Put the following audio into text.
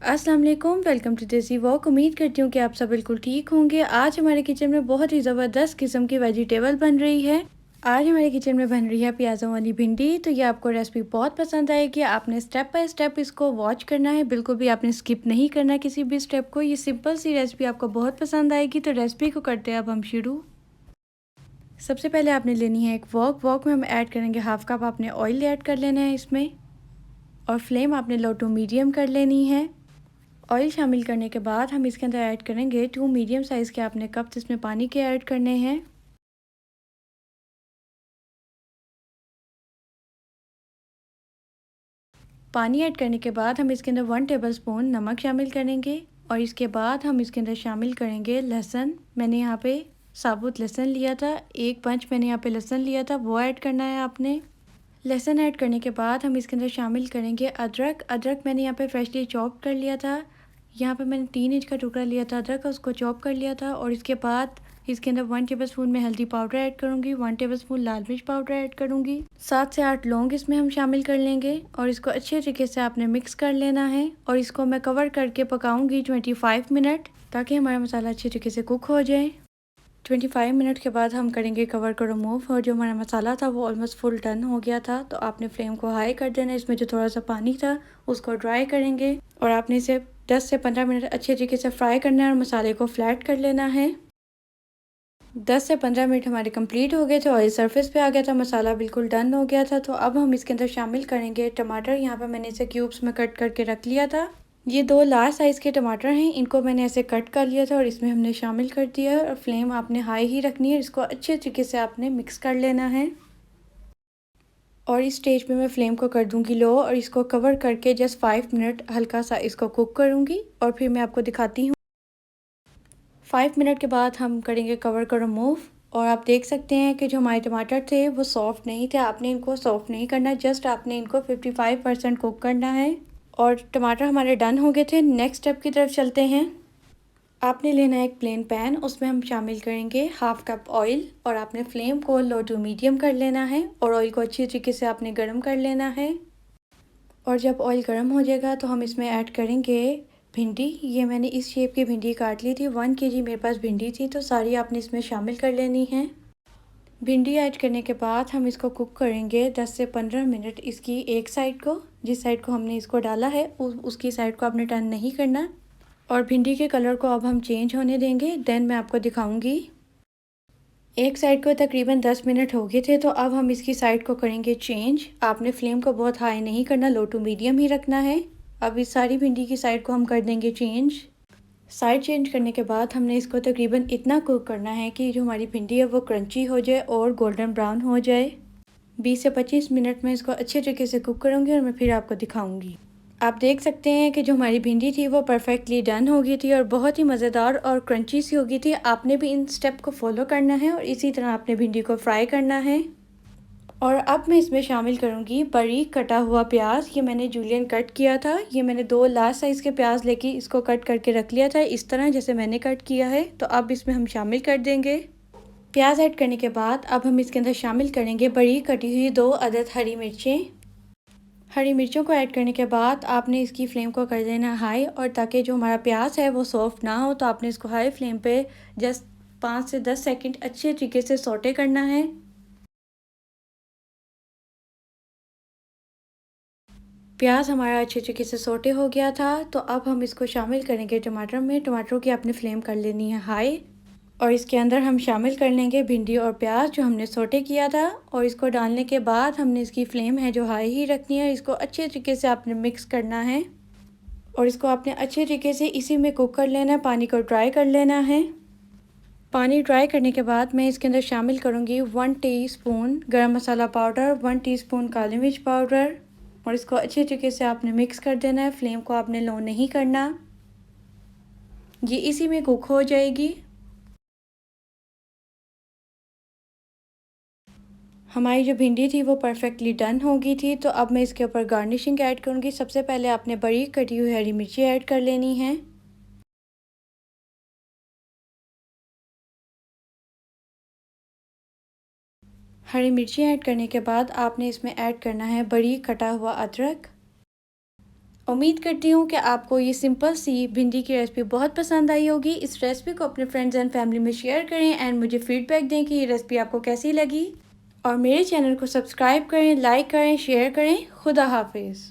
अस्सलाम वालेकुम, welcome to देसी वॉक। उम्मीद करती हूँ कि आप सब बिल्कुल ठीक होंगे। आज हमारे किचन में बहुत ही ज़बरदस्त किस्म की वेजिटेबल बन रही है। आज हमारे किचन में बन रही है प्याज़ों वाली भिंडी। तो ये आपको रेसिपी बहुत पसंद आएगी। आपने स्टेप बाय स्टेप इसको वॉच करना है, बिल्कुल भी आपने स्किप नहीं करना किसी भी स्टेप को। ये सिंपल सी रेसिपी आपको बहुत पसंद आएगी। तो रेसिपी को करते हैं अब हम शुरू। सबसे पहले आपने लेनी है एक वॉक में हम ऐड करेंगे हाफ कप आपने ऑयल ऐड कर लेना है इसमें, और फ्लेम आपने लो टू मीडियम कर लेनी है। ऑयल शामिल करने के बाद हम इसके अंदर ऐड करेंगे 2 मीडियम साइज़ के आपने कप्स इसमें पानी के ऐड करने हैं। पानी ऐड करने के बाद हम इसके अंदर 1 टेबलस्पून नमक शामिल करेंगे, और इसके बाद हम इसके अंदर शामिल करेंगे लहसुन। मैंने यहाँ पे साबुत लहसुन लिया था, 1 पंच मैंने यहाँ पे लहसुन लिया था, वो ऐड करना है आपने। लहसुन ऐड करने के बाद हम इसके अंदर शामिल करेंगे अदरक मैंने यहाँ पे फ्रेशली चॉप कर लिया था। यहाँ पे मैंने 3 इंच का टुकड़ा लिया था अदरक का, उसको चॉप कर लिया था। और इसके बाद इसके अंदर 1 टेबलस्पून मैं हल्दी पाउडर ऐड करूँगी, 1 टेबलस्पून लाल मिर्च पाउडर ऐड करूँगी, 7 से 8 लौंग इसमें हम शामिल कर लेंगे। और इसको अच्छे तरीके से आपने मिक्स कर लेना है, और इसको मैं कवर करके पकाऊँगी 25 मिनट, ताकि हमारा मसाला अच्छे तरीके से कुक हो जाए। 25 मिनट के बाद हम करेंगे कवर को रिमूव, और जो हमारा मसाला था वो ऑलमोस्ट फुल डन हो गया था। तो आपने फ्लेम को हाई कर देना, इसमें जो थोड़ा सा पानी था उसको ड्राई करेंगे, और आपने इसे 10 से 15 मिनट अच्छे तरीके से फ्राई करना है और मसाले को फ्लैट कर लेना है। 10 से 15 मिनट हमारे कंप्लीट हो गए थे, ऑयल सरफेस पे आ गया था, मसाला बिल्कुल डन हो गया था। तो अब हम इसके अंदर शामिल करेंगे टमाटर। यहाँ पर मैंने इसे क्यूब्स में कट करके रख लिया था। ये 2 लार्ज साइज़ के टमाटर हैं, इनको मैंने ऐसे कट कर लिया था और इसमें हमने शामिल कर दिया है। और फ्लेम आपने हाई ही रखनी है, इसको अच्छे तरीके से आपने मिक्स कर लेना है। और इस स्टेज पे मैं फ्लेम को कर दूंगी लो, और इसको कवर करके जस्ट 5 मिनट हल्का सा इसको कुक करूंगी, और फिर मैं आपको दिखाती हूँ। 5 मिनट के बाद हम करेंगे कवर को रिमूव, और आप देख सकते हैं कि जो हमारे टमाटर थे वो सॉफ्ट नहीं थे। आपने इनको सॉफ्ट नहीं करना, जस्ट आपने इनको 55% कुक करना है। और टमाटर हमारे डन हो गए थे। नेक्स्ट स्टेप की तरफ चलते हैं। आपने लेना है एक प्लेन पैन, उसमें हम शामिल करेंगे हाफ कप ऑयल, और आपने फ्लेम को लो टू मीडियम कर लेना है, और ऑयल को अच्छी तरीके से आपने गर्म कर लेना है। और जब ऑयल गर्म हो जाएगा तो हम इसमें ऐड करेंगे भिंडी। ये मैंने इस शेप की भिंडी काट ली थी, 1 केजी मेरे पास भिंडी थी, तो सारी आपने इसमें शामिल कर लेनी है। भिंडी ऐड करने के बाद हम इसको कुक करेंगे 10 से 15 मिनट। इसकी एक साइड को, जिस साइड को हमने इसको डाला है उसकी साइड को आपने टर्न नहीं करना। और भिंडी के कलर को अब हम चेंज होने देंगे, देन मैं आपको दिखाऊंगी। एक साइड को तकरीबन 10 मिनट हो गए थे, तो अब हम इसकी साइड को करेंगे चेंज। आपने फ्लेम को बहुत हाई नहीं करना, लो टू मीडियम ही रखना है। अब इस सारी भिंडी की साइड को हम कर देंगे चेंज। साइड चेंज करने के बाद हमने इसको तकरीबन इतना कुक करना है कि जो हमारी भिंडी है वो क्रंची हो जाए और गोल्डन ब्राउन हो जाए। 20 से 25 मिनट में इसको अच्छे तरीके से कुक करूँगी, और मैं फिर आपको दिखाऊंगी। आप देख सकते हैं कि जो हमारी भिंडी थी वो परफेक्टली डन हो गई थी, और बहुत ही मज़ेदार और क्रंची सी हो गई थी। आपने भी इन स्टेप को फॉलो करना है, और इसी तरह आपने भिंडी को फ्राई करना है। और अब मैं इसमें शामिल करूँगी बारीक कटा हुआ प्याज। ये मैंने जूलियन कट किया था। ये मैंने 2 लार्ज साइज़ के प्याज लेके इसको कट करके रख लिया था, इस तरह जैसे मैंने कट किया है। तो अब इसमें हम शामिल कर देंगे। प्याज ऐड करने के बाद अब हम इसके अंदर शामिल करेंगे बारीक कटी हुई 2 अदद हरी मिर्चें। हरी मिर्चों को ऐड करने के बाद आपने इसकी फ्लेम को कर देना हाई, और ताकि जो हमारा प्याज है वो सॉफ्ट ना हो, तो आपने इसको हाई फ्लेम पे जस्ट 5 से 10 सेकंड अच्छे तरीके से सौटे करना है। प्याज हमारा अच्छे तरीके से सौटे हो गया था, तो अब हम इसको शामिल करेंगे टमाटर में। टमाटरों की आपने फ्लेम कर लेनी है हाई, और इसके अंदर हम शामिल कर लेंगे भिंडी और प्याज जो हमने सौटे किया था। और इसको डालने के बाद हमने इसकी फ्लेम है जो हाई ही रखनी है। इसको अच्छे तरीके से आपने मिक्स करना है, और इसको आपने अच्छे तरीके से इसी में कुक कर लेना है, पानी को ड्राई कर लेना है। पानी ड्राई करने के बाद मैं इसके अंदर शामिल करूँगी 1 टीस्पून गरम मसाला पाउडर, 1 टीस्पून काली मिर्च पाउडर, और इसको अच्छे तरीके से आपने मिक्स कर देना है। फ्लेम को आपने लो नहीं करना, ये इसी में कुक हो जाएगी। हमारी जो भिंडी थी वो परफेक्टली डन हो गई थी। तो अब मैं इसके ऊपर गार्निशिंग ऐड करूँगी। सबसे पहले आपने बारीक कटी हुई हरी मिर्ची ऐड कर लेनी है। हरी मिर्ची ऐड करने के बाद आपने इसमें ऐड करना है बारीक कटा हुआ अदरक, उम्मीद करती हूँ कि आपको ये सिंपल सी भिंडी की रेसिपी बहुत पसंद आई होगी। इस रेसिपी को अपने फ्रेंड्स एंड फैमिली में शेयर करें एंड मुझे फीडबैक दें कि ये रेसिपी आपको कैसी लगी। और मेरे चैनल को सब्सक्राइब करें, लाइक करें, शेयर करें। खुदा हाफिज़।